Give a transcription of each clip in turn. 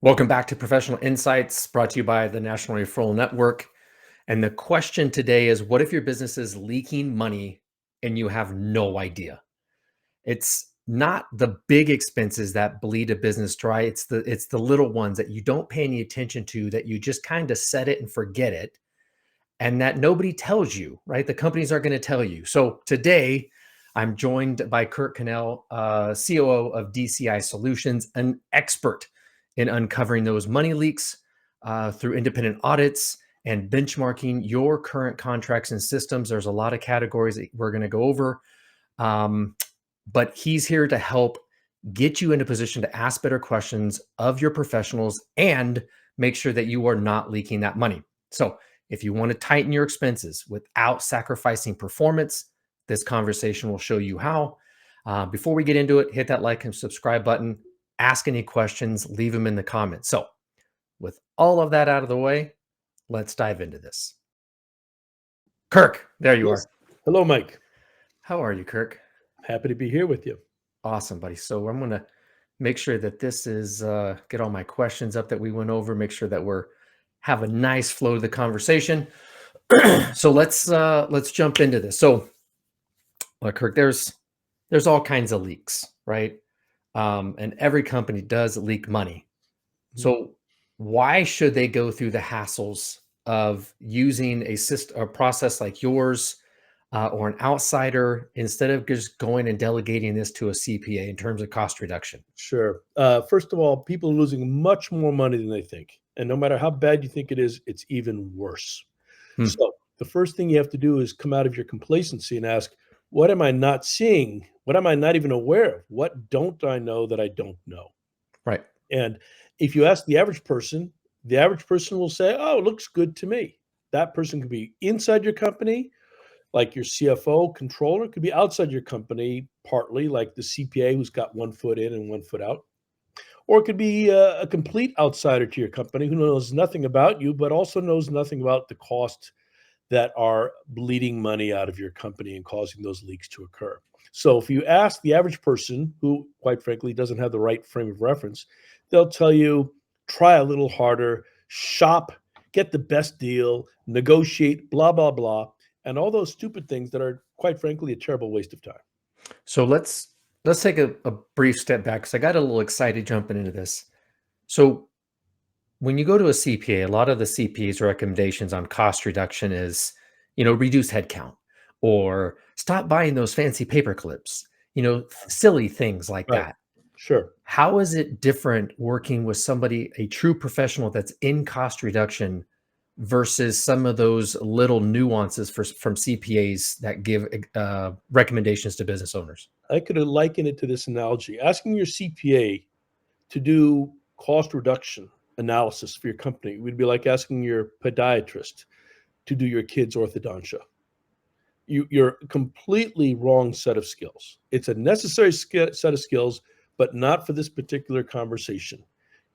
Welcome back to Professional Insights, brought to you by the National Referral Network. And the question today is, what if your business is leaking money and you have no idea? It's not the big expenses that bleed a business dry. It's the little ones that you don't pay any attention to, that you just kind of set it and forget it, and that nobody tells you, right? The companies aren't going to tell you. So today, I'm joined by Kirk Conole, COO of DCI Solutions, an expert in uncovering those money leaks through independent audits and benchmarking your current contracts and systems. There's a lot of categories that we're going to go over, but he's here to help get you in a position to ask better questions of your professionals and make sure that you are not leaking that money. So if you want to tighten your expenses without sacrificing performance, this conversation will show you how. Before we get into it, hit that like and subscribe button. Ask any questions, leave them in the comments. So with all of that out of the way, let's dive into this. Kirk, there you are. Hello, Mike. How are you, Kirk? Happy to be here with you. Awesome, buddy. So I'm going to make sure that this is, get all my questions up that we went over, make sure that have a nice flow to the conversation. So let's jump into this. So Kirk, there's all kinds of leaks, right? And every company does leak money. So why should they go through the hassles of using a system or process like yours or an outsider instead of just going and delegating this to a CPA in terms of cost reduction? Sure. First of all, people are losing much more money than they think. And no matter how bad you think it is, it's even worse. So the first thing you have to do is come out of your complacency and ask, what am I not seeing? What am I not even aware of? What don't I know that I don't know? Right. And if you ask the average person will say, oh, it looks good to me. That person could be inside your company, like your CFO, controller, could be outside your company, partly like the CPA who's got 1 foot in and 1 foot out. Or it could be a complete outsider to your company who knows nothing about you, but also knows nothing about the costs that are bleeding money out of your company and causing those leaks to occur. So if you ask the average person who, quite frankly, doesn't have the right frame of reference, they'll tell you, try a little harder, shop, get the best deal, negotiate, blah, blah, blah, and all those stupid things that are, quite frankly, a terrible waste of time. So let's take a brief step back, because I got a little excited jumping into this. So when you go to a CPA, a lot of the CPA's recommendations on cost reduction is, reduce headcount or stop buying those fancy paper clips, silly things like that. Sure. How is it different working with somebody, a true professional that's in cost reduction, versus some of those little nuances from CPAs that give recommendations to business owners? I could liken it to this analogy. Asking your CPA to do cost reduction analysis for your company would be like asking your podiatrist to do your kid's orthodontia. You're a completely wrong set of skills. It's a necessary set of skills, but not for this particular conversation.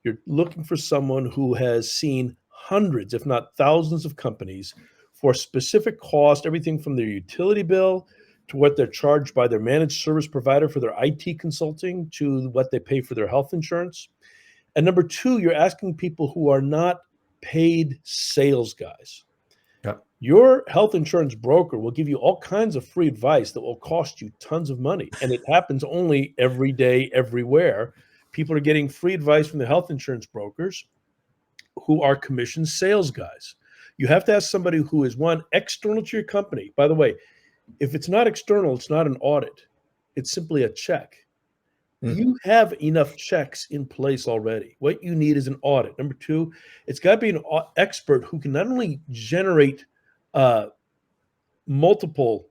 You're looking for someone who has seen hundreds, if not thousands, of companies for specific cost, everything from their utility bill to what they're charged by their managed service provider for their IT consulting to what they pay for their health insurance. And number two, you're asking people who are not paid sales guys. Yep. Your health insurance broker will give you all kinds of free advice that will cost you tons of money. And it happens only every day, everywhere. People are getting free advice from the health insurance brokers who are commissioned sales guys. You have to ask somebody who is, one, external to your company. By the way, if it's not external, it's not an audit. It's simply a check. You have enough checks in place already. What you need is an audit. Number two, it's got to be an expert who can not only generate multiple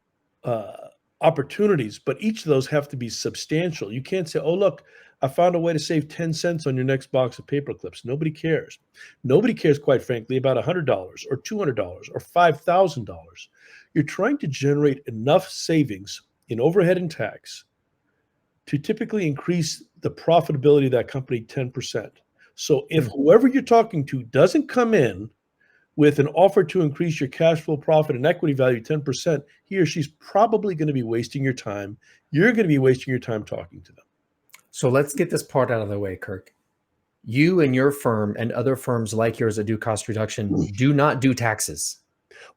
opportunities, but each of those have to be substantial. You can't say, oh, look, I found a way to save 10 cents on your next box of paper clips. Nobody cares. Nobody cares, quite frankly, about $100 or $200 or $5,000. You're trying to generate enough savings in overhead and tax to typically increase the profitability of that company 10%. So if whoever you're talking to doesn't come in with an offer to increase your cash flow, profit, and equity value 10%, he or she's probably going to be wasting your time. You're going to be wasting your time talking to them. So let's get this part out of the way, Kirk. You and your firm and other firms like yours that do cost reduction do not do taxes.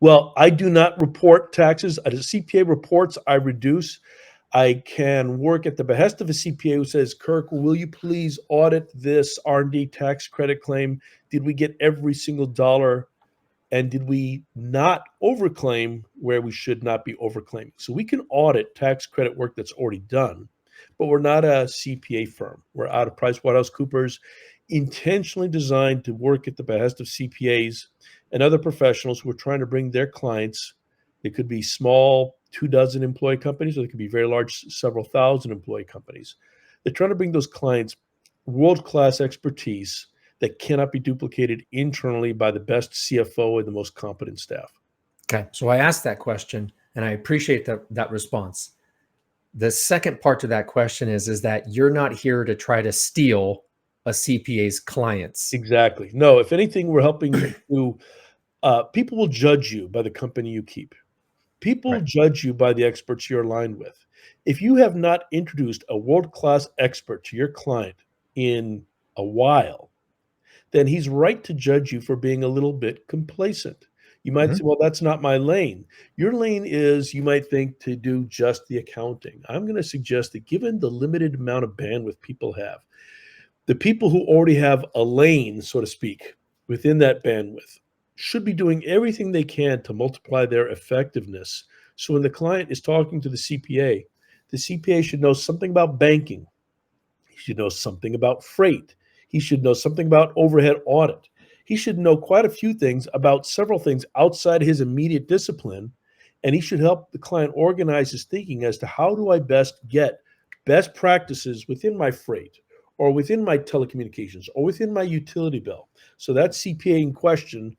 Well, I do not report taxes. The CPA reports, I reduce. I can work at the behest of a CPA who says, Kirk, will you please audit this R&D tax credit claim? Did we get every single dollar? And did we not overclaim where we should not be overclaiming? So we can audit tax credit work that's already done, but we're not a CPA firm. We're out of PricewaterhouseCoopers, intentionally designed to work at the behest of CPAs and other professionals who are trying to bring their clients. It could be small 24 employee companies, or they could be very large, several thousand employee companies. They're trying to bring those clients world-class expertise that cannot be duplicated internally by the best CFO and the most competent staff. Okay. So I asked that question and I appreciate that response. The second part to that question is that you're not here to try to steal a CPA's clients. Exactly. No, if anything, we're helping you to, people will judge you by the company you keep. People Right. judge you by the experts you're aligned with. If you have not introduced a world-class expert to your client in a while, then he's right to judge you for being a little bit complacent. You might say, Mhm. well, that's not my lane. Your lane is, you might think, to do just the accounting. I'm going to suggest that given the limited amount of bandwidth people have, the people who already have a lane, so to speak, within that bandwidth should be doing everything they can to multiply their effectiveness. So when the client is talking to the CPA should know something about banking. He should know something about freight. He should know something about overhead audit. He should know quite a few things about several things outside his immediate discipline. And he should help the client organize his thinking as to how do I best get best practices within my freight or within my telecommunications or within my utility bill. So that CPA in question,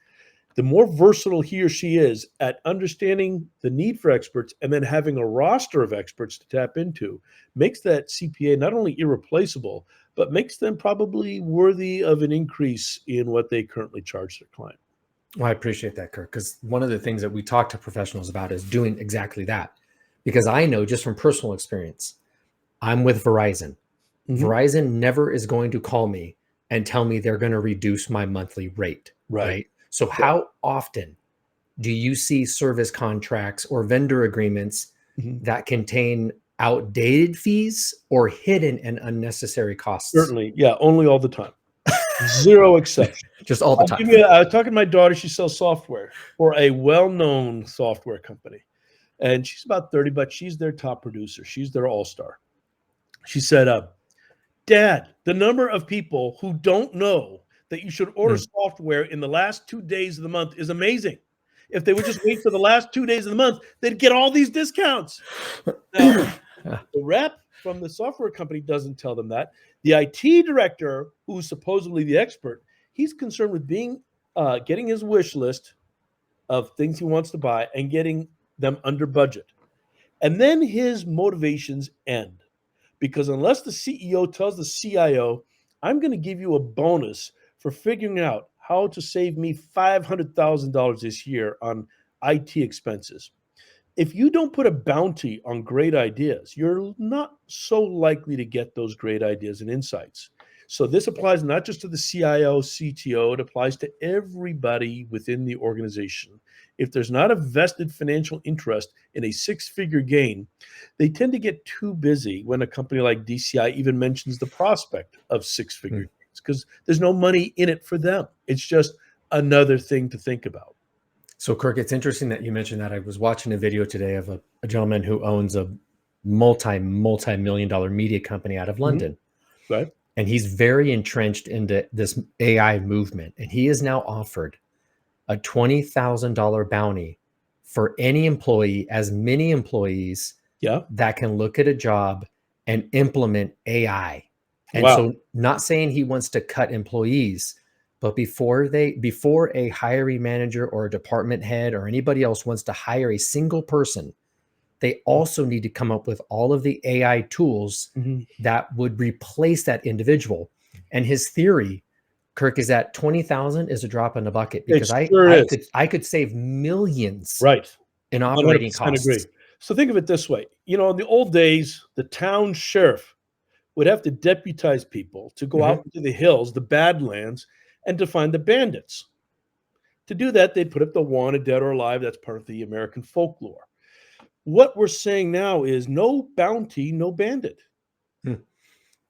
the more versatile he or she is at understanding the need for experts and then having a roster of experts to tap into, makes that CPA not only irreplaceable, but makes them probably worthy of an increase in what they currently charge their client. Well, I appreciate that, Kirk, because one of the things that we talk to professionals about is doing exactly that. Because I know just from personal experience, I'm with Verizon. Mhm. Verizon never is going to call me and tell me they're going to reduce my monthly rate, Right. right? So Yeah. how often do you see service contracts or vendor agreements Mhm. that contain outdated fees or hidden and unnecessary costs? Certainly. Yeah. Only all the time. Zero exception. Just all the I'll time. give you, I was talking to my daughter. She sells software for a well known software company. And she's about 30, but she's their top producer. She's their all star. She said, Dad, the number of people who don't know that you should order Mm. software in the last 2 days of the month is amazing. If they would just wait for the last 2 days of the month, they'd get all these discounts. Now, the rep from the software company doesn't tell them that. The IT director, who's supposedly the expert, he's concerned with getting his wish list of things he wants to buy and getting them under budget. And then his motivations end. Because unless the CEO tells the CIO, I'm going to give you a bonus for figuring out how to save me $500,000 this year on IT expenses. If you don't put a bounty on great ideas, you're not so likely to get those great ideas and insights. So this applies not just to the CIO, CTO, it applies to everybody within the organization. If there's not a vested financial interest in a six-figure gain, they tend to get too busy when a company like DCI even mentions the prospect of six-figure Mm. gains because there's no money in it for them. It's just another thing to think about. So, Kirk, it's interesting that you mentioned that. I was watching a video today of a gentleman who owns a multi-million dollar media company out of Mhm. London. Right? And he's very entrenched into this AI movement. And he is now offered a $20,000 bounty for any employee, as many employees Yeah. that can look at a job and implement AI. And Wow. so, not saying he wants to cut employees, but before a hiring manager or a department head or anybody else wants to hire a single person, they also need to come up with all of the AI tools Mhm. that would replace that individual. And his theory, Kirk, is that 20,000 is a drop in the bucket It because sure is. I could save millions Right. in operating 100% agree. costs. So think of it this way. In the old days, the town sheriff would have to deputize people to go out Mhm. into the hills, the badlands, and to find the bandits. To do that, they'd put up the wanted, dead or alive. That's part of the American folklore. What we're saying now is no bounty, no bandit. Hmm.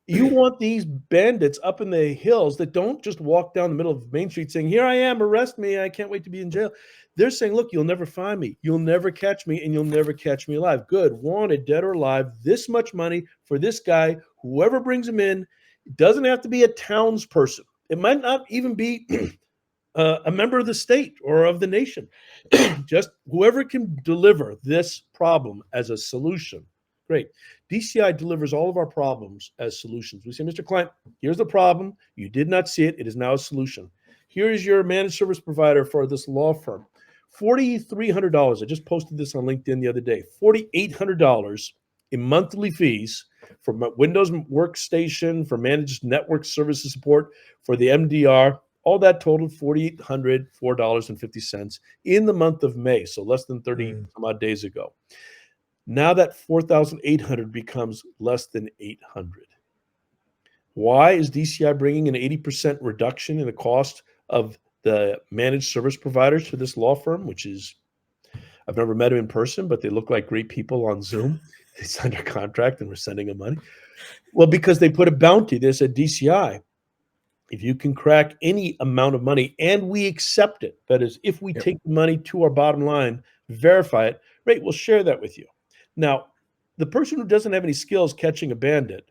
You want these bandits up in the hills that don't just walk down the middle of Main Street saying, "Here I am, arrest me. I can't wait to be in jail." They're saying, "Look, you'll never find me. You'll never catch me, and you'll never catch me alive. Good, wanted, dead or alive. This much money for this guy. Whoever brings him in, it doesn't have to be a townsperson. It might not even be a member of the state or of the nation. Just whoever can deliver this problem as a solution. Great. DCI delivers all of our problems as solutions. We say, Mr. Client, here's the problem. You did not see it. It is now a solution. Here is your managed service provider for this law firm. $4,300. I just posted this on LinkedIn the other day. $4,800 in monthly fees for Windows Workstation, for managed network services support, for the MDR. All that totaled $4,804.50 in the month of May, so less than 30 Mm. some odd days ago. Now that 4,800 becomes less than 800. Why is DCI bringing an 80% reduction in the cost of the managed service providers to this law firm, which is, I've never met them in person, but they look like great people on Zoom. They signed a contract and we're sending them money. Well, because they put a bounty. They said, DCI, if you can crack any amount of money and we accept it, that is, if we Yep. take the money to our bottom line, verify it, great, we'll share that with you. Now, the person who doesn't have any skills catching a bandit,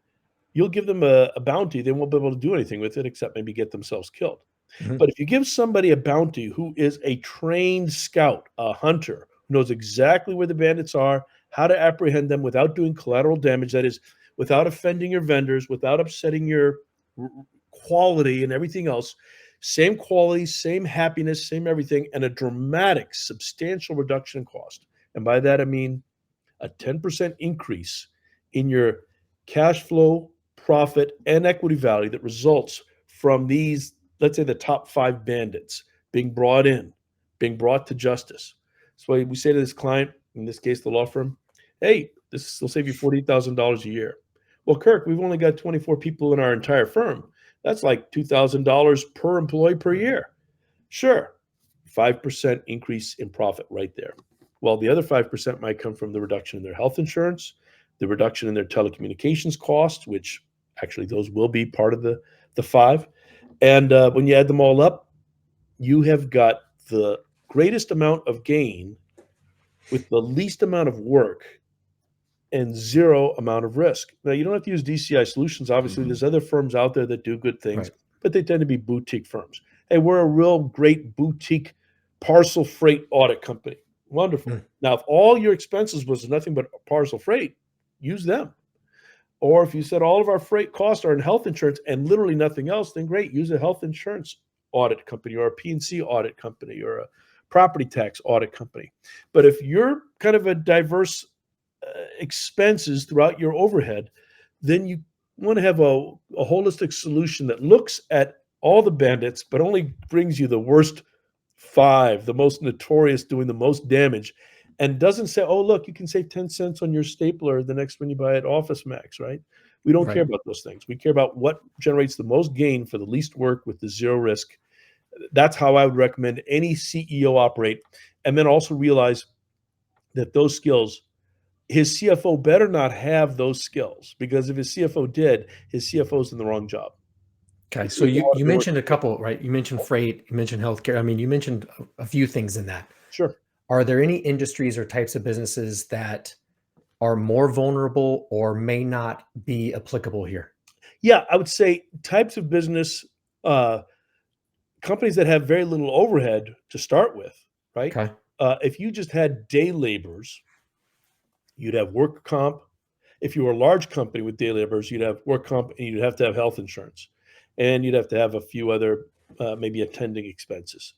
you'll give them a bounty. They won't be able to do anything with it except maybe get themselves killed. Mhm. But if you give somebody a bounty who is a trained scout, a hunter, who knows exactly where the bandits are, how to apprehend them without doing collateral damage, that is, without offending your vendors, without upsetting your quality and everything else, same quality, same happiness, same everything, and a dramatic, substantial reduction in cost. And by that, I mean a 10% increase in your cash flow, profit, and equity value that results from these, let's say, the top 5 bandits being brought in, being brought to justice. So we say to this client, in this case, the law firm, hey, this will save you $48,000 a year. Well, Kirk, we've only got 24 people in our entire firm. That's like $2,000 per employee per year. Sure, 5% increase in profit right there. Well, the other 5% might come from the reduction in their health insurance, the reduction in their telecommunications costs, which actually those will be part of the 5. And when you add them all up, you have got the greatest amount of gain with the least amount of work and zero amount of risk. Now, you don't have to use DCI Solutions. Obviously, there's other firms out there that do good things, Right. but they tend to be boutique firms. Hey, we're a real great boutique parcel freight audit company. Wonderful. Mm. Now, if all your expenses was nothing but parcel freight, use them. Or if you said all of our freight costs are in health insurance and literally nothing else, then great, use a health insurance audit company or a P&C audit company or a property tax audit company. But if you're kind of a diverse expenses throughout your overhead, then you want to have a holistic solution that looks at all the bandits, but only brings you the worst 5, the most notorious, doing the most damage, and doesn't say, oh, look, you can save 10 cents on your stapler the next one you buy at Office Max, right? We don't care Right. about those things. We care about what generates the most gain for the least work with the zero risk. That's how I would recommend any CEO operate. And then also realize that those skills, his CFO better not have those skills, because if his CFO did, his CFO's in the wrong job. Okay. The So CFO ought to you be working. mentioned a couple, right? You mentioned freight, you mentioned healthcare. I mean, you mentioned a few things in that. Sure. Are there any industries or types of businesses that are more vulnerable or may not be applicable here? Yeah, I would say types of business, uh, companies that have very little overhead to start with, right? Okay. If you just had day laborers, you'd have work comp. If you were a large company with day laborers, you'd have work comp and you'd have to have health insurance. And you'd have to have a few other maybe attending expenses.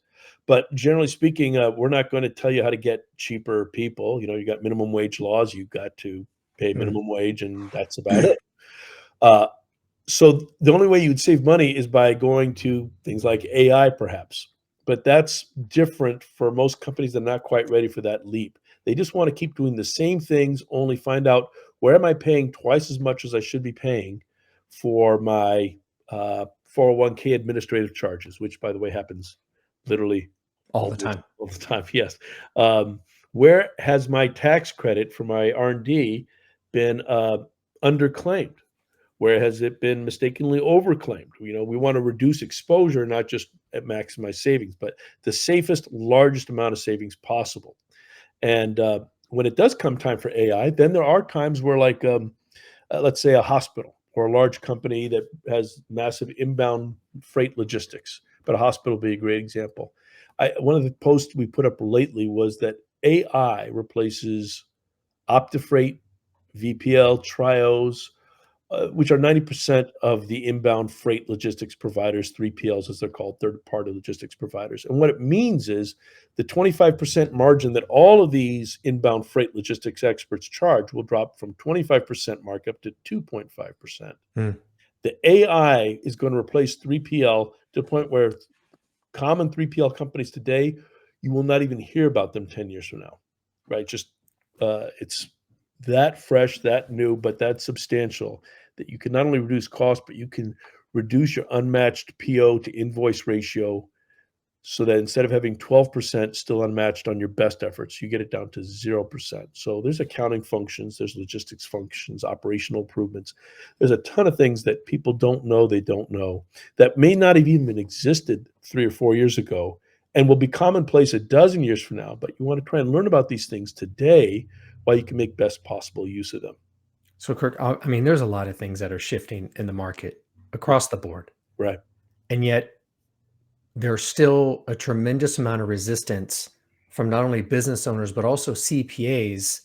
But generally speaking, we're not going to tell you how to get cheaper people. You know, you got minimum wage laws, you've got to pay Mm. minimum wage, and that's about it. Uh, so the only way you'd save money is by going to things like AI, perhaps. But that's different for most companies that are not quite ready for that leap. They just want to keep doing the same things, only find out, where am I paying twice as much as I should be paying? for my 401k administrative charges, which, by the way, happens literally All the almost time. all the time. Yes. Where has my tax credit for my R&D been underclaimed? Where has it been mistakenly overclaimed? We want to reduce exposure, not just maximize savings, but the safest, largest amount of savings possible. And when it does come time for AI, then there are times where, like, let's say a hospital or a large company that has massive inbound freight logistics, but a hospital would be a great example. One of the posts we put up lately was that AI replaces OptiFreight, VPL, Trios, which are 90% of the inbound freight logistics providers, 3PLs as they're called, third-party logistics providers. And what it means is the 25% margin that all of these inbound freight logistics experts charge will drop from 25% markup to 2.5%. Mm. The AI is going to replace 3PL to the point where common 3PL companies today, you will not even hear about them 10 years from now, right? Just it's that fresh, that new, but that substantial that you can not only reduce cost, but you can reduce your unmatched PO to invoice ratio so that instead of having 12% still unmatched on your best efforts, you get it down to 0%. So there's accounting functions, there's logistics functions, operational improvements. There's a ton of things that people don't know they don't know that may not have even existed 3 or 4 years ago and will be commonplace a dozen years from now. But you want to try and learn about these things today while you can make best possible use of them. So, Kirk, I mean, there's a lot of things that are shifting in the market across the board. Right. And yet there's still a tremendous amount of resistance from not only business owners, but also CPAs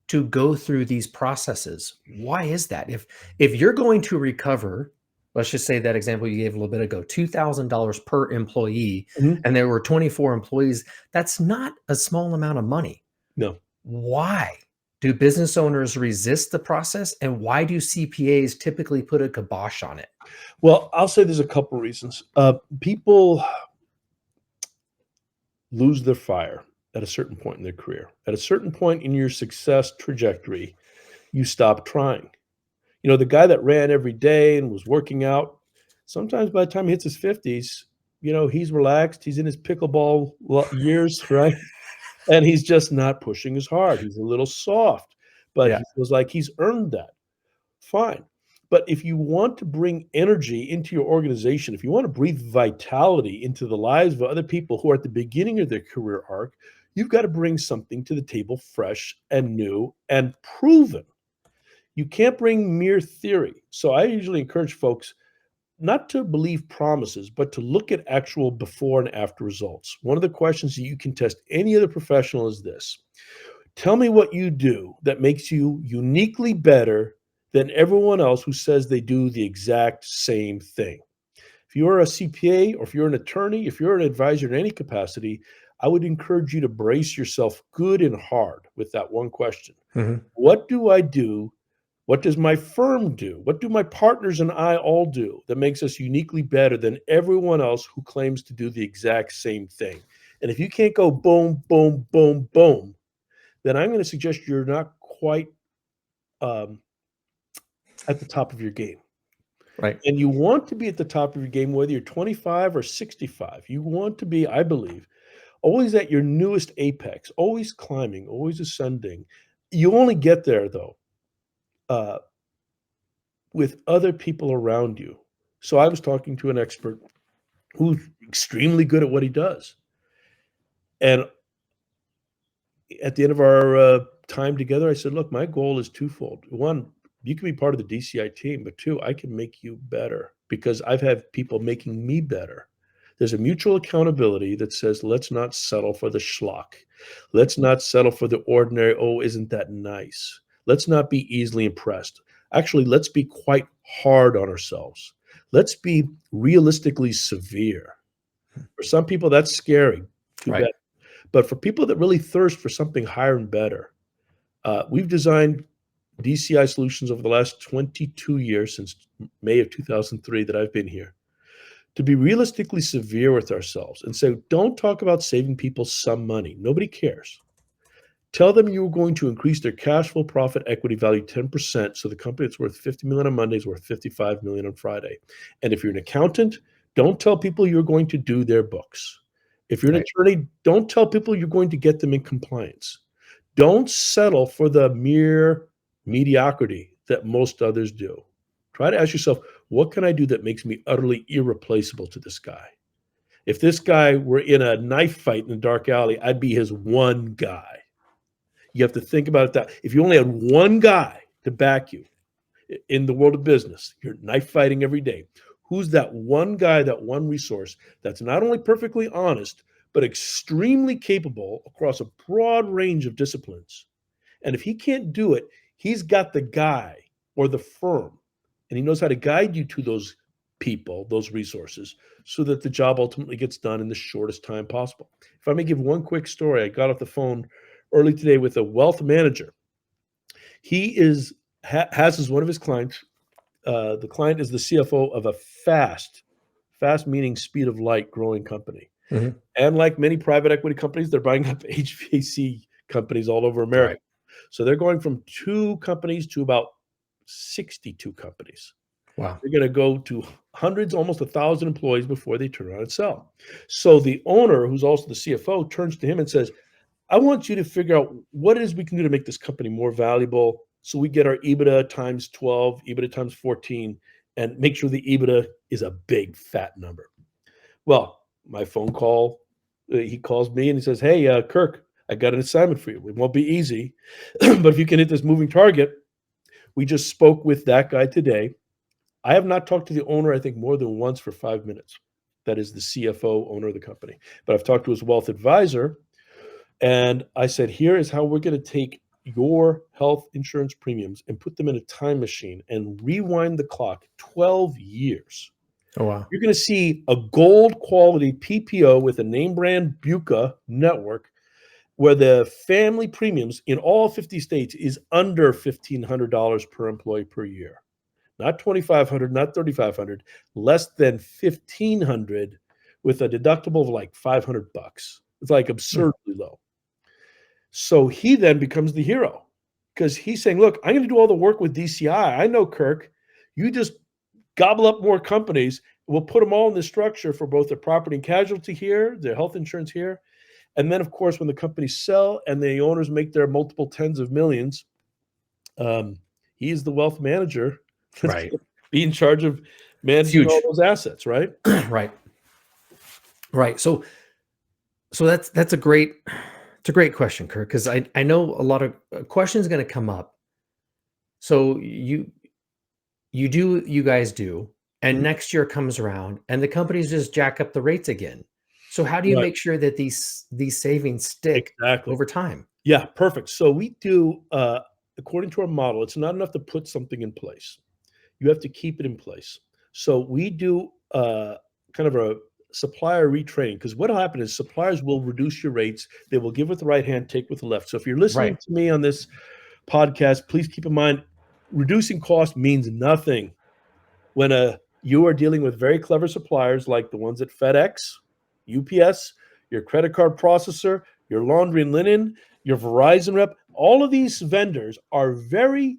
to go through these processes. Why is that? If you're going to recover, let's just say that example you gave a little bit ago, $2,000 per employee, Mhm. and there were 24 employees, that's not a small amount of money. No. Why do business owners resist the process, and why do CPAs typically put a kibosh on it? Well, I'll say there's a couple reasons. People lose their fire at a certain point in their career. At a certain point in your success trajectory, you stop trying. The guy that ran every day and was working out, sometimes by the time he hits his 50s, he's relaxed. He's in his pickleball years, right? And he's just not pushing as hard. He's a little soft, but Yeah. he feels like he's earned that. Fine. But if you want to bring energy into your organization, if you want to breathe vitality into the lives of other people who are at the beginning of their career arc, you've got to bring something to the table fresh and new and proven. You can't bring mere theory. So I usually encourage folks not to believe promises, but to look at actual before and after results. One of the questions that you can test any other professional is this: tell me what you do that makes you uniquely better than everyone else who says they do the exact same thing. If you're a CPA or if you're an attorney, if you're an advisor in any capacity, I would encourage you to brace yourself good and hard with that one question. Mhm. What do I do? What does my firm do? What do my partners and I all do that makes us uniquely better than everyone else who claims to do the exact same thing? And if you can't go boom, boom, boom, boom, then I'm going to suggest you're not quite um, at the top of your game. Right. And you want to be at the top of your game, whether you're 25 or 65. You want to be, I believe, always at your newest apex, always climbing, always ascending. You only get there, though, uh, with other people around you. So I was talking to an expert who's extremely good at what he does. And at the end of our time together, I said, look, my goal is twofold. One, you can be part of the DCI team, but two, I can make you better because I've had people making me better. There's a mutual accountability that says, let's not settle for the schlock. Let's not settle for the ordinary. Oh, isn't that nice? Let's not be easily impressed. Actually, let's be quite hard on ourselves. Let's be realistically severe. For some people, that's scary. Too Right. bad. But for people that really thirst for something higher and better, we've designed DCI Solutions over the last 22 years, since May of 2003 that I've been here, to be realistically severe with ourselves and say, don't talk about saving people some money. Nobody cares. Tell them you are going to increase their cash flow, profit, equity value 10%. So the company that's worth 50 million on Monday is worth 55 million on Friday. And if you're an accountant, don't tell people you're going to do their books. If you're an Right. attorney, don't tell people you're going to get them in compliance. Don't settle for the mere mediocrity that most others do. Try to ask yourself, what can I do that makes me utterly irreplaceable to this guy? If this guy were in a knife fight in a dark alley, I'd be his one guy. You have to think about it that if you only had one guy to back you in the world of business, you're knife fighting every day. Who's that one guy, that one resource that's not only perfectly honest, but extremely capable across a broad range of disciplines? And if he can't do it, he's got the guy or the firm, and he knows how to guide you to those people, those resources, so that the job ultimately gets done in the shortest time possible. If I may give one quick story, I got off the phone early today with a wealth manager. He has as one of his clients. The client is the CFO of a fast meaning speed of light growing company. Mhm. And like many private equity companies, they're buying up HVAC companies all over America. Right. So they're going from 2 companies to about 62 companies. Wow. They're gonna go to hundreds, almost 1,000 employees before they turn around and sell. So the owner, who's also the CFO, turns to him and says, "I want you to figure out what it is we can do to make this company more valuable, so we get our EBITDA times 12, EBITDA times 14, and make sure the EBITDA is a big fat number." Well, my phone call, he calls me and he says, "Hey, Kirk, I got an assignment for you. It won't be easy, but if you can hit this moving target." We just spoke with that guy today. I have not talked to the owner, I think, more than once for 5 minutes. That is the CFO, owner of the company. But I've talked to his wealth advisor, and I said, "Here is how we're gonna take your health insurance premiums and put them in a time machine and rewind the clock 12 years. Oh, wow. You're gonna see a gold quality PPO with a name brand Buca network where the family premiums in all 50 states is under $1,500 per employee per year. Not 2,500, not 3,500, less than 1,500 with a deductible of like 500 bucks. It's like Hmm. absurdly low." So he then becomes the hero because he's saying, "Look, I'm going to do all the work with DCI. I know, Kirk. You just gobble up more companies. We'll put them all in the structure for both the property and casualty here, the health insurance here. And then, of course, when the companies sell and the owners make their multiple tens of millions, um, he's the wealth manager that's Right. going to be in charge of It's managing all huge. those assets, right?" Right. Right. So that's a great it's a great question, Kirk, because I know a lot of questions going to come up. So you guys do, and Mhm. next year comes around, and the companies just jack up the rates again. So how do you Right. make sure that these savings stick Exactly. over time? Yeah, perfect. So we do, according to our model, it's not enough to put something in place. You have to keep it in place. So we do kind of a supplier retraining because what'll happen is suppliers will reduce your rates. They will give with the right hand, take with the left. So if you're listening Right. to me on this podcast, please keep in mind reducing cost means nothing when you are dealing with very clever suppliers like the ones at FedEx, UPS, your credit card processor, your laundry and linen, your Verizon rep. All of these vendors are very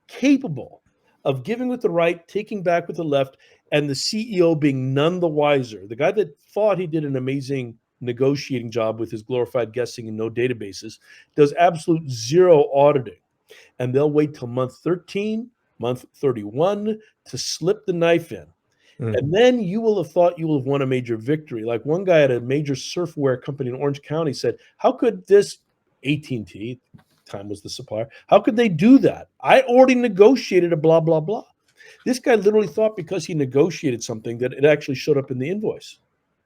capable of giving with the right, taking back with the left, and the CEO being none the wiser. The guy that thought he did an amazing negotiating job with his glorified guessing and no databases does absolute zero auditing, and they'll wait till month 13, month 31 to slip the knife in. Mm. And then you will have thought you will have won a major victory. Like one guy at a major surfwear company in Orange County said, "How could this AT&T, time was the supplier, how could they do that? I already negotiated a blah, blah, blah." This guy literally thought because he negotiated something that it actually showed up in the invoice.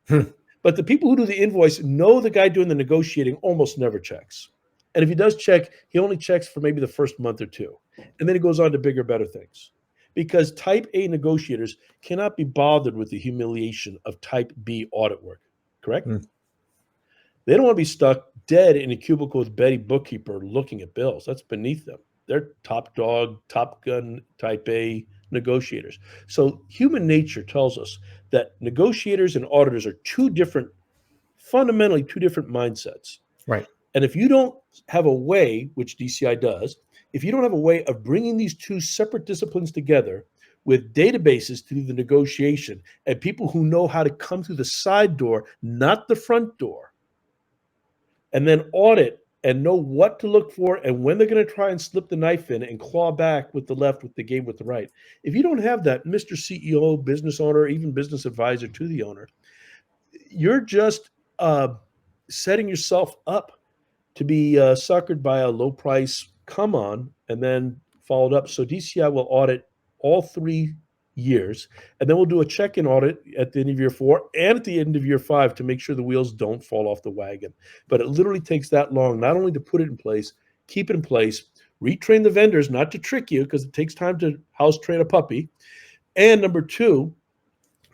Hmm. But the people who do the invoice know the guy doing the negotiating almost never checks. And if he does check, he only checks for maybe the first month or two. And then he goes on to bigger, better things. Because type A negotiators cannot be bothered with the humiliation of type B audit work, correct? Mm. They don't want to be stuck dead in a cubicle with Betty bookkeeper looking at bills. That's beneath them. They're top dog, top gun type A negotiators. So human nature tells us that negotiators and auditors are fundamentally two different mindsets. Right. And if you don't have a way, which DCI does, if you don't have a way of bringing these two separate disciplines together with databases to do the negotiation and people who know how to come through the side door, not the front door, and then audit and know what to look for and when they're going to try and slip the knife in and claw back with the left, with the game with the right. If you don't have that, Mr. CEO, business owner, even business advisor to the owner, you're just setting yourself up to be suckered by a low price come on and then followed up. So DCI will audit all 3 years, and then we'll do a check-in audit at the end of year 4 and at the end of year 5 to make sure the wheels don't fall off the wagon. But it literally takes that long, not only to put it in place, keep it in place, retrain the vendors, not to trick you, because it takes time to house train a puppy. And number 2,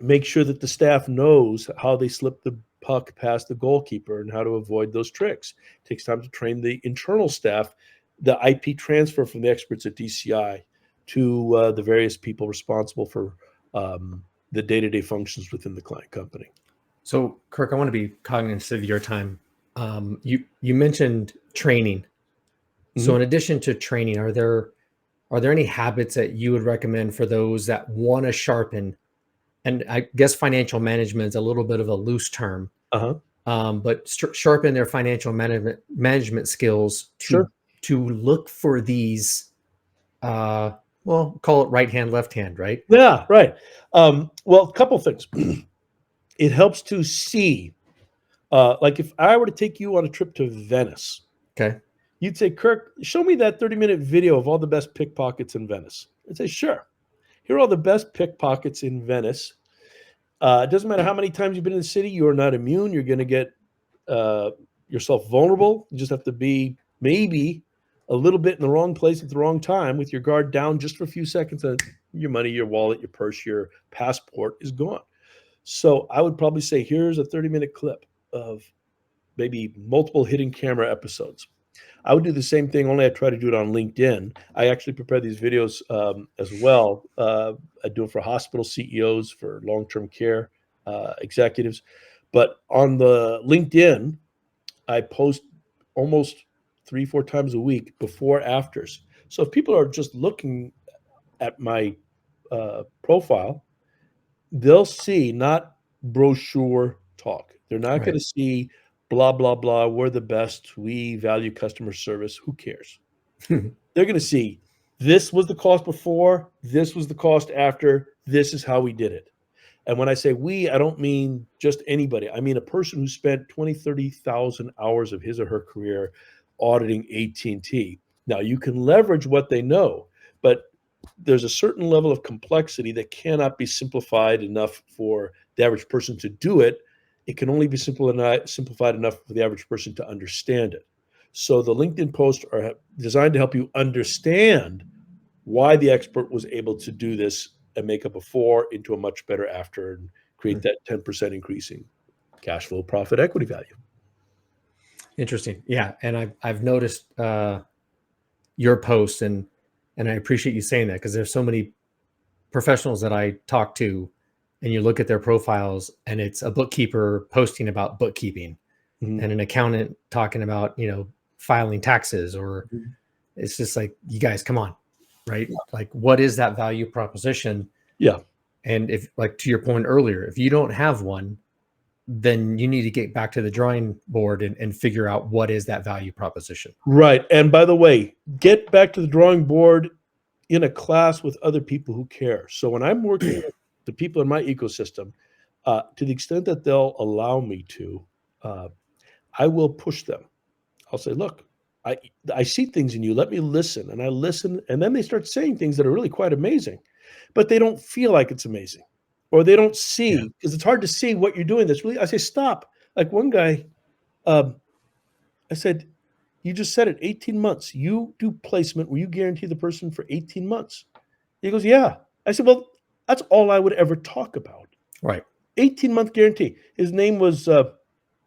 make sure that the staff knows how they slip the puck past the goalkeeper and how to avoid those tricks. It takes time to train the internal staff, the IP transfer from the experts at DCI to the various people responsible for the day-to-day functions within the client company. So, Kirk, I want to be cognizant of your time. You mentioned training. So, in addition to training, are there any habits that you would recommend for those that want to sharpen? And I guess financial management is a little bit of a loose term, but sharpen their financial management skills to look for these. Well, call it right hand, left hand, right? Yeah, right. Well, a couple things. It helps to see, like if I were to take you on a trip to Venice, okay, you'd say, Kirk, show me that 30-minute video of all the best pickpockets in Venice. I'd say, sure. Here are all the best pickpockets in Venice. It doesn't matter how many times you've been in the city, you are not immune. You're going to get yourself vulnerable. You just have to be maybe a little bit in the wrong place at the wrong time with your guard down just for a few seconds, and your money, your wallet, your purse, your passport is gone. So I would probably say, here's a 30-minute clip of maybe multiple hidden camera episodes. I would do the same thing, only I try to do it on LinkedIn. I actually prepare these videos as well. I do it for hospital CEOs, for long-term care executives. But on the LinkedIn, I post almost 3-4 times a week, before afters. So if people are just looking at my profile, they'll see not brochure talk. They're not going to see blah, blah, blah. We're the best. We value customer service. Who cares? They're going to see this was the cost before. This was the cost after. This is how we did it. And when I say we, I don't mean just anybody. I mean a person who spent 20, 30,000 hours of his or her career auditing AT&T. Now, you can leverage what they know, but there's a certain level of complexity that cannot be simplified enough for the average person to do it. It can only be simplified enough for the average person to understand it. So the LinkedIn posts are designed to help you understand why the expert was able to do this and make a before into a much better after and create that 10% increasing cash flow, profit, equity value. Interesting. Yeah. And I've noticed your posts, and I appreciate you saying that, because there's so many professionals that I talk to, and you look at their profiles and it's a bookkeeper posting about bookkeeping and an accountant talking about, filing taxes, or it's just like, you guys, come on, right? Yeah. Like, what is that value proposition? Yeah. And if, like, to your point earlier, if you don't have one, then you need to get back to the drawing board and figure out what is that value proposition. Right. And by the way, get back to the drawing board in a class with other people who care. So when I'm working with the people in my ecosystem, to the extent that they'll allow me to, I will push them. I'll say, look, I see things in you. Let me listen. And I listen. And then they start saying things that are really quite amazing, but they don't feel like it's amazing, or they don't see, because it's hard to see what you're doing. That's really, I say, stop. Like one guy, I said, you just said it, 18 months. You do placement where you guarantee the person for 18 months. He goes, yeah. I said, well, that's all I would ever talk about. Right. 18-month guarantee. His name was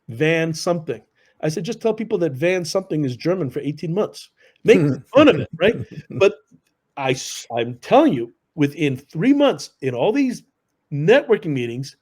Van something. I said, just tell people that Van something is German for 18 months. Make fun of it, right? But I'm telling you, within 3 months in all these networking meetings,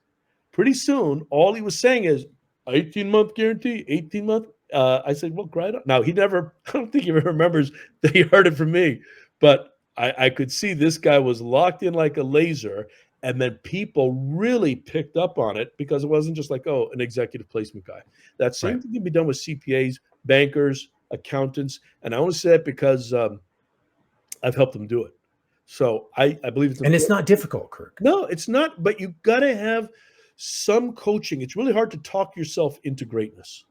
pretty soon, all he was saying is 18-month guarantee, 18-month. I said, well, grind on. Now, he never, I don't think he even remembers that he heard it from me, but I could see this guy was locked in like a laser. And then people really picked up on it because it wasn't just like, oh, an executive placement guy. That Right. same thing can be done with CPAs, bankers, accountants. And I only say it because I've helped them do it. So I believe it's And it's important. not difficult, Kirk. No, it's not, but you got to have some coaching. It's really hard to talk yourself into greatness.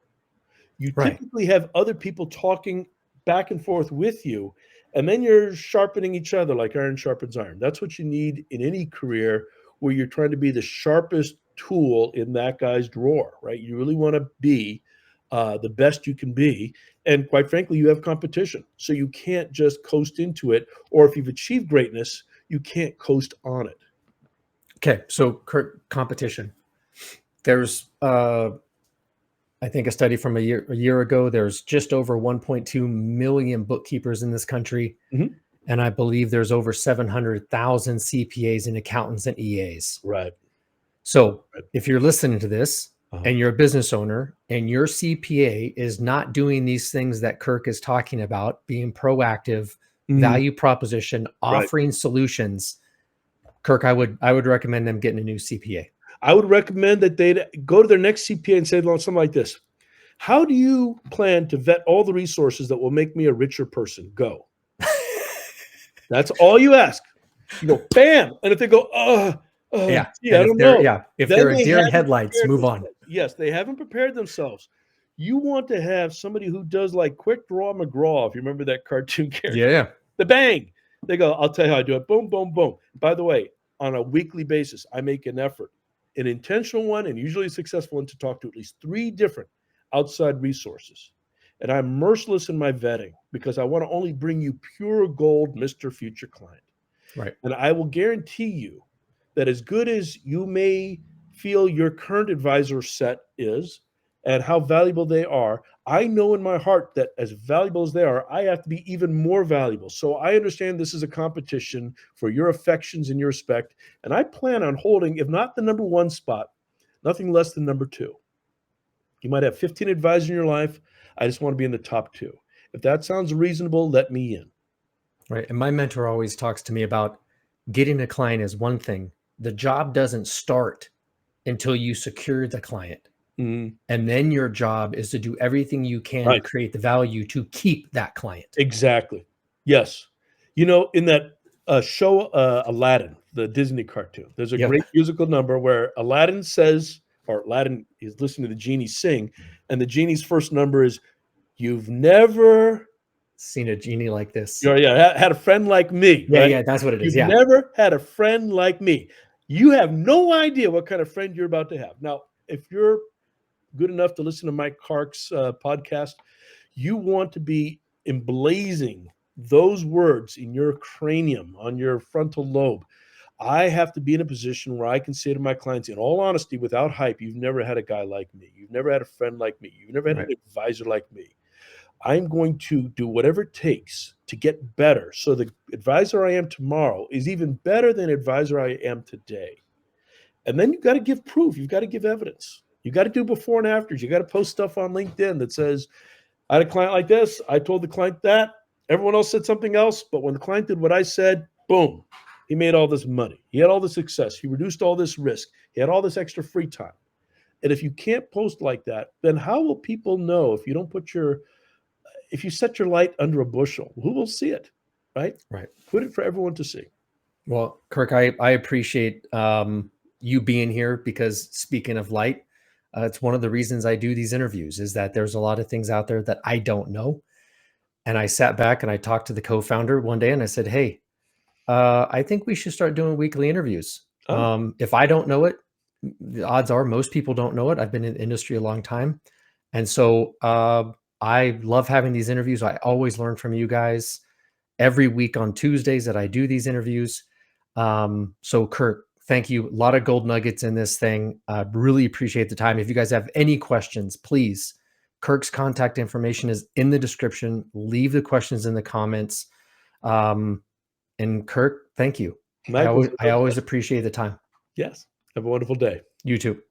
You Right. typically have other people talking back and forth with you, and then you're sharpening each other like iron sharpens iron. That's what you need in any career where you're trying to be the sharpest tool in that guy's drawer, right? You really want to be the best you can be. And quite frankly, you have competition. So you can't just coast into it. Or if you've achieved greatness, you can't coast on it. Okay. So, Kirk, competition. There's, I think, a study from a year ago. There's just over 1.2 million bookkeepers in this country. Mhm. And I believe there's over 700,000 CPAs and accountants and EAs. Right. So Right. if you're listening to this Uh-huh. and you're a business owner and your CPA is not doing these things that Kirk is talking about, being proactive, Mhm. value proposition, Right. offering solutions, Kirk, I would recommend them getting a new CPA. I would recommend that they go to their next CPA and say something like this: how do you plan to vet all the resources that will make me a richer person? Go. That's all you ask. You go, bam. And if they go, Yeah. gee, And I if don't they're know, yeah, if then they're a they deer in haven't headlights, prepared move on. themselves. Yes, they haven't prepared themselves. You want to have somebody who does like Quick Draw McGraw, if you remember that cartoon character. Yeah. The bang. They go, I'll tell you how I do it. Boom, boom, boom. By the way, on a weekly basis, I make an effort, an intentional one, and usually a successful one, to talk to at least 3 different outside resources. And I'm merciless in my vetting because I want to only bring you pure gold, Mr. Future Client. Right. And I will guarantee you that as good as you may feel your current advisor set is and how valuable they are, I know in my heart that as valuable as they are, I have to be even more valuable. So I understand this is a competition for your affections and your respect. And I plan on holding, if not the number 1 spot, nothing less than number 2. You might have 15 advisors in your life. I just want to be in the top 2. If that sounds reasonable, let me in. Right. And my mentor always talks to me about getting a client is one thing. The job doesn't start until you secure the client. Mhm. And then your job is to do everything you can to Right. create the value to keep that client. Exactly. Yes. In that show, Aladdin, the Disney cartoon, there's a Yep. great musical number where Aladdin says, or Aladdin is listening to the genie sing, and the genie's first number is, "You've never, Seen a genie like this. had a friend like me," Yeah, right? yeah, that's what it is. "You've Yeah. never had a friend like me." You have no idea what kind of friend you're about to have. Now, if you're good enough to listen to Mike Clark's podcast, you want to be emblazing those words in your cranium, on your frontal lobe. I have to be in a position where I can say to my clients, in all honesty, without hype, you've never had a guy like me. You've never had a friend like me. You've never had an Right. advisor like me. I'm going to do whatever it takes to get better. So the advisor I am tomorrow is even better than advisor I am today. And then you've got to give proof. You've got to give evidence. You got to do before and afters. You got to post stuff on LinkedIn that says, I had a client like this. I told the client that. Everyone else said something else. But when the client did what I said, boom, he made all this money. He had all the success. He reduced all this risk. He had all this extra free time. And if you can't post like that, then how will people know if you don't if you set your light under a bushel? Who will see it? Right? Right. Put it for everyone to see. Well, Kirk, I appreciate you being here because speaking of light, it's one of the reasons I do these interviews is that there's a lot of things out there that I don't know. And I sat back and I talked to the co-founder one day and I said, hey, I think we should start doing weekly interviews. Oh, If I don't know it, the odds are most people don't know it. I've been in the industry a long time. And so I love having these interviews. I always learn from you guys every week on Tuesdays that I do these interviews. So Kirk, thank you. A lot of gold nuggets in this thing. Really appreciate the time. If you guys have any questions, please, Kirk's contact information is in the description. Leave the questions in the comments. And Kirk, thank you. I Michael, always appreciate the time. yes. Have a wonderful day. You too.